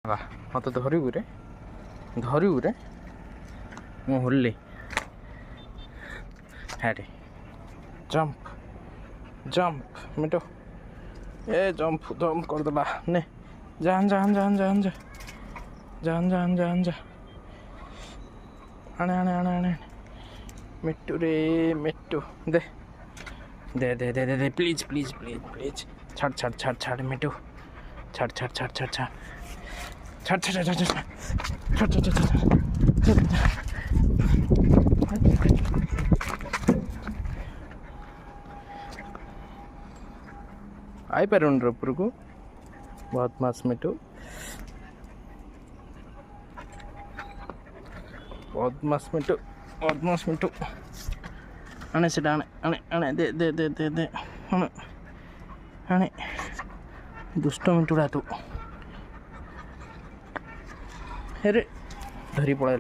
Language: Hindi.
मत धरबू रे धरबू रे मु होली हेरे जंप जंप मिटो ए जंप जंप करदेला ने जान जान जान जान जा जान जान जान जा आने आने आने आने मिट्टू रे मिट्टू दे दे दे दे दे दे प्लीज प्लीज प्लीज प्लीज छाड़ छाड़ छाड़ छाड़ मिट्टू छाड़ छाड़ छाड़ छाड़ छाड़ छाड़ छाड़ छाड़ छाड़ छाड़ छाड़ छाड़ आई पार ऊपर को बहुत मास मिट्टू बहुत मास मिट्टू आने से आने आने आने दे दे दे दे दे आने आने दुष्ट मिट्टूड़ा तू अरे धरी पड़ा